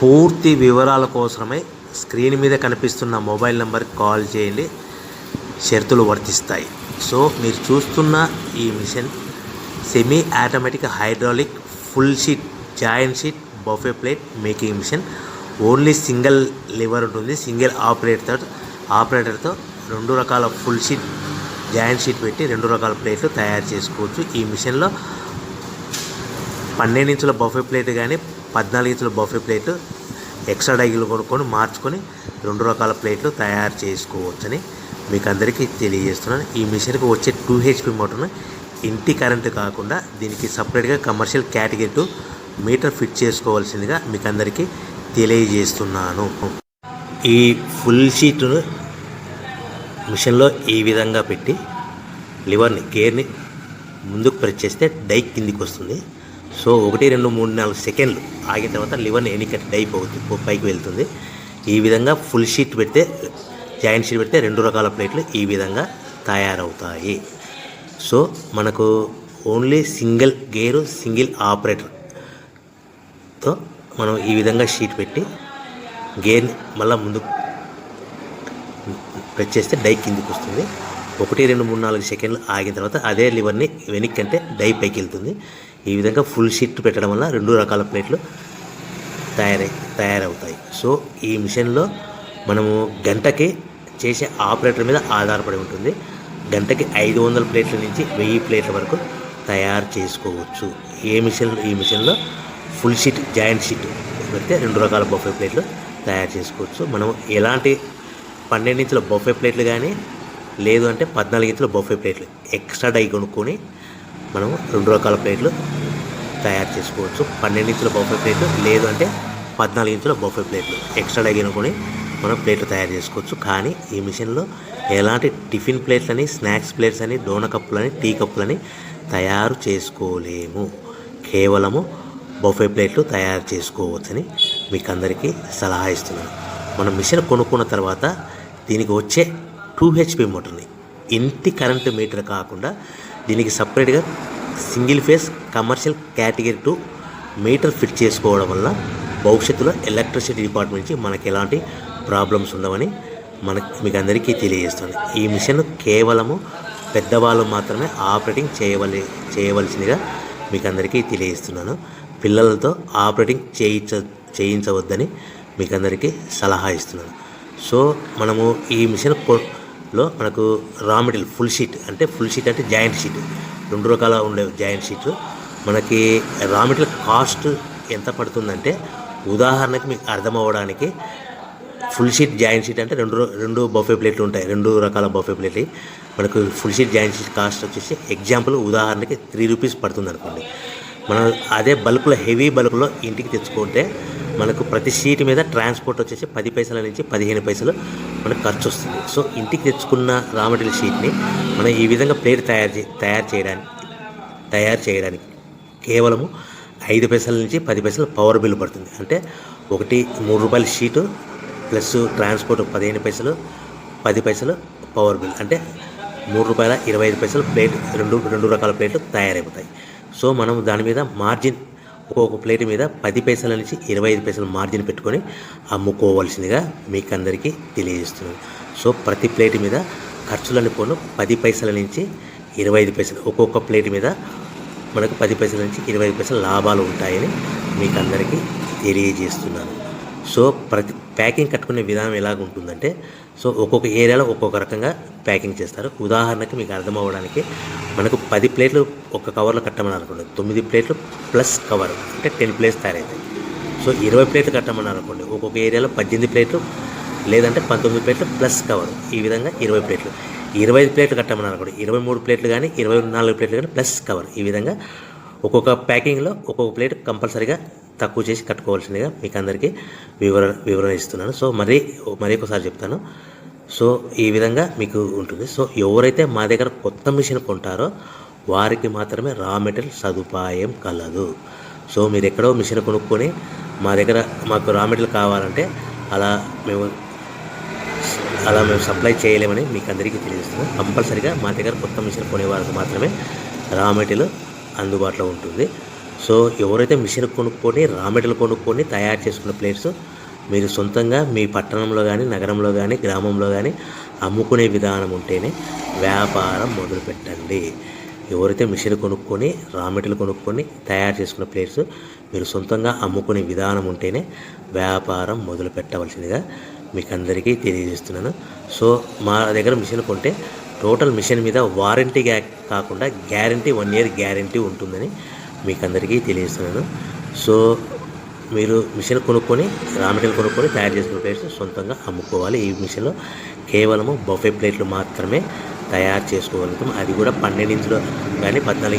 పూర్తి వివరాల కోసమై స్క్రీన్ మీద కనిపిస్తున్న మొబైల్ నెంబర్కి కాల్ చేయండి. షరతులు వర్తిస్తాయి. సో మీరు చూస్తున్న ఈ machine semi automatic hydraulic full sheet joint sheet buffet plate making machine. Only single lever ఉంటుంది. సింగిల్ ఆపరేటర్తో 2 రకాల ఫుల్ షీట్ జాయింట్ షీట్ పెట్టి 2 రకాల ప్లేట్లు తయారు చేసుకోవచ్చు. ఈ మిషన్లో 12 ఇంచుల బఫే ప్లేట్ కానీ 14 ఇంచుల బఫే ప్లేట్ ఎక్స్ట్రా డైలు కొనుక్కొని మార్చుకొని 2 రకాల ప్లేట్లు తయారు చేసుకోవచ్చని మీకు అందరికీ తెలియజేస్తున్నాను. ఈ మిషన్కి వచ్చే 2 HP మోటార్ను ఇంటి కరెంటు కాకుండా దీనికి సపరేట్గా కమర్షియల్ కేటగిరీ 2 మీటర్ ఫిట్ చేసుకోవాల్సిందిగా మీకు అందరికీ తెలియజేస్తున్నాను. ఈ ఫుల్ షీట్ను మిషన్లో ఈ విధంగా పెట్టి లివర్ని గేర్ని ముందుకు ప్రెస్ చేస్తే డై కిందికి వస్తుంది. సో 1 2 3 4 సెకండ్లు ఆగిన తర్వాత లివర్ని ఎన్నికట్టి డై పైకి వెళ్తుంది. ఈ విధంగా ఫుల్ షీట్ పెడితే జాయింట్ షీట్ పెడితే 2 రకాల ప్లేట్లు ఈ విధంగా తయారవుతాయి. సో మనకు ఓన్లీ సింగిల్ గేరు సింగిల్ ఆపరేటర్తో మనం ఈ విధంగా షీట్ పెట్టి గేర్ని మళ్ళీ ముందుకు ప్రెస్ చేస్తే డై కిందికి వస్తుంది. 1 2 3 4 సెకండ్లు ఆగిన తర్వాత అదే లివర్ని వెనక్కి అంటే డై పైకి వెళ్తుంది. ఈ విధంగా ఫుల్ షీట్ పెట్టడం వల్ల 2 రకాల ప్లేట్లు తయారవుతాయి. సో ఈ మిషన్లో మనము గంటకి చేసే ఆపరేటర్ మీద ఆధారపడి ఉంటుంది. గంటకి 500 ప్లేట్ల నుంచి 1000 ప్లేట్ల వరకు తయారు చేసుకోవచ్చు. ఈ మిషన్లో ఫుల్ షీట్ జాయింట్ షీట్ పెడితే 2 రకాల బఫే ప్లేట్లు తయారు చేసుకోవచ్చు. మనం ఎలాంటి 12 ఇంచుల బఫే ప్లేట్లు కానీ లేదు అంటే 14 ఇంచుల బఫే ప్లేట్లు ఎక్స్ట్రా డై కొనుక్కొని మనం 2 రకాల ప్లేట్లు తయారు చేసుకోవచ్చు. 12 ఇంచుల బఫే ప్లేట్లు లేదు అంటే 14 ఇంచుల బఫే ప్లేట్లు ఎక్స్ట్రా డై కొనుక్కొని మనం ప్లేట్లు తయారు చేసుకోవచ్చు. కానీ ఈ మిషన్లో ఎలాంటి టిఫిన్ ప్లేట్లని స్నాక్స్ ప్లేట్స్ అని డోనా కప్పులని టీ కప్పులని తయారు చేసుకోలేము. కేవలము బఫే ప్లేట్లు తయారు చేసుకోవచ్చని మీకు అందరికీ సలహా ఇస్తున్నాను. మనం మిషన్ కొనుక్కున్న తర్వాత దీనికి వచ్చే 2 HP మోటార్ని ఇంటి కరెంటు మీటర్ కాకుండా దీనికి సపరేట్గా single phase commercial category 2 metre fit చేసుకోవడం వల్ల భవిష్యత్తులో ఎలక్ట్రిసిటీ డిపార్ట్మెంట్ నుంచి మనకి ఎలాంటి ప్రాబ్లమ్స్ ఉండవని మీకు అందరికీ తెలియజేస్తుంది. ఈ మిషన్ కేవలము పెద్దవాళ్ళు మాత్రమే ఆపరేటింగ్ చేయవలసిందిగా మీకు అందరికీ తెలియజేస్తున్నాను. పిల్లలతో ఆపరేటింగ్ చేయించవద్దని మీకు అందరికీ సలహా ఇస్తున్నాను. సో మనము ఈ మిషన్లో మనకు రా మెటీరియల్ ఫుల్ షీట్ అంటే జాయింట్ షీట్ 2 రకాల ఉండే జాయింట్ షీట్లు మనకి రా మెటీరియల్ కాస్ట్ ఎంత పడుతుందంటే ఉదాహరణకి మీకు అర్థం అవ్వడానికి ఫుల్ షీట్ జాయింట్ షీట్ అంటే 2 బఫే ప్లేట్లు ఉంటాయి. 2 రకాల బఫే ప్లేట్లు మనకు full sheet joint sheet cost వచ్చేసి ఎగ్జాంపుల్ ఉదాహరణకి 3 రూపీస్ పడుతుంది అనుకోండి. మనం అదే బల్క్లో హెవీ బల్క్లో ఇంటికి తెచ్చుకుంటే మనకు ప్రతి షీట్ మీద ట్రాన్స్పోర్ట్ వచ్చేసి 10 పైసల నుంచి 15 పైసలు మనకు ఖర్చు వస్తుంది. సో ఇంటికి తెచ్చుకున్న రా మెటీరియల్ షీట్ని మనం ఈ విధంగా ప్లేట్ తయారు చేయడానికి కేవలము 5 పైసల నుంచి 10 పైసలు పవర్ బిల్ పడుతుంది. అంటే 3 రూపాయల షీటు ప్లస్ ట్రాన్స్పోర్ట్ 15 పైసలు 10 పైసలు పవర్ బిల్ అంటే 3 రూపాయల 25 పైసలు ప్లేట్ 2 రకాల ప్లేట్లు తయారైపోతాయి. సో మనం దాని మీద మార్జిన్ ఒక్కొక్క ప్లేట్ మీద 10 పైసల నుంచి 25 పైసలు మార్జిన్ పెట్టుకొని అమ్ముకోవాల్సిందిగా మీకు అందరికీ తెలియజేస్తున్నాను. సో ప్రతి ప్లేట్ మీద ఖర్చులని పోను 10 పైసల నుంచి 25 పైసలు ఒక్కొక్క ప్లేట్ మీద మనకు 10 పైసల నుంచి 25 పైసలు లాభాలు ఉంటాయని మీకు అందరికీ తెలియజేస్తున్నాను. సో ప్రతి ప్యాకింగ్ కట్టుకునే విధానం ఎలాగ ఉంటుందంటే సో ఒక్కొక్క ఏరియాలో ఒక్కొక్క రకంగా ప్యాకింగ్ చేస్తారు. ఉదాహరణకి మీకు అర్థం అవ్వడానికి మనకు 10 ప్లేట్లు ఒక కవర్లో కట్టమని అనుకోండి, 9 ప్లేట్లు ప్లస్ కవర్ అంటే 10 ప్లేట్స్ తయారవుతాయి. సో 20 ప్లేట్లు కట్టమని అనుకోండి, ఒక్కొక్క ఏరియాలో 18 ప్లేట్లు లేదంటే 19 ప్లేట్లు ప్లస్ కవర్ ఈ విధంగా 20 ప్లేట్లు. 25 ప్లేట్లు కట్టమని అనుకోండి, 23 ప్లేట్లు కానీ 24 ప్లేట్లు కానీ ప్లస్ కవర్ ఈ విధంగా ఒక్కొక్క ప్యాకింగ్లో ఒక్కొక్క ప్లేట్ కంపల్సరీగా తక్కువ చేసి కట్టుకోవాల్సిందిగా మీకు అందరికీ వివరణ ఇస్తున్నాను. సో మరీ ఒకసారి చెప్తాను. సో ఈ విధంగా మీకు ఉంటుంది. సో ఎవరైతే మా దగ్గర కొత్త మిషన్ కొంటారో వారికి మాత్రమే రా మెటీరియల్ సదుపాయం కలదు. సో మీరు ఎక్కడో మిషన్ కొనుక్కొని మాకు రా మెటీరియల్ కావాలంటే అలా మేము సప్లై చేయలేమని మీకు అందరికీ తెలియజేస్తున్నాం. కంపల్సరీగా మా దగ్గర కొత్త మిషన్ కొనే వారికి మాత్రమే రా మెటీరియల్ అందుబాటులో ఉంటుంది. సో ఎవరైతే మిషన్ కొనుక్కొని రా మెటీరియల్ కొనుక్కొని తయారు చేసుకున్న ప్లేట్స్ మీరు సొంతంగా మీ పట్టణంలో కానీ నగరంలో కానీ గ్రామంలో కానీ అమ్ముకునే విధానం ఉంటేనే వ్యాపారం మొదలుపెట్టండి. ఎవరైతే మిషన్ కొనుక్కొని రా మెటీరియల్ కొనుక్కొని తయారు చేసుకున్న ప్లేట్స్ మీరు సొంతంగా అమ్ముకునే విధానం ఉంటేనే వ్యాపారం మొదలు పెట్టవలసిందిగా మీకు అందరికీ తెలియజేస్తున్నాను. సో మా దగ్గర మిషన్ కొంటే టోటల్ మిషన్ మీద వారంటీ కాకుండా గ్యారంటీ 1 year గ్యారంటీ ఉంటుందని మీకు అందరికీ తెలియజేస్తున్నాను. సో మీరు మిషన్ కొనుక్కొని రా మెటీరియల్ కొనుక్కొని తయారు చేసుకున్న ప్లేట్స్ సొంతంగా అమ్ముకోవాలి. ఈ మిషన్లో కేవలము బఫే ప్లేట్లు మాత్రమే తయారు చేసుకోగలుగుతాం. అది కూడా 12 ఇంచులు కానీ 14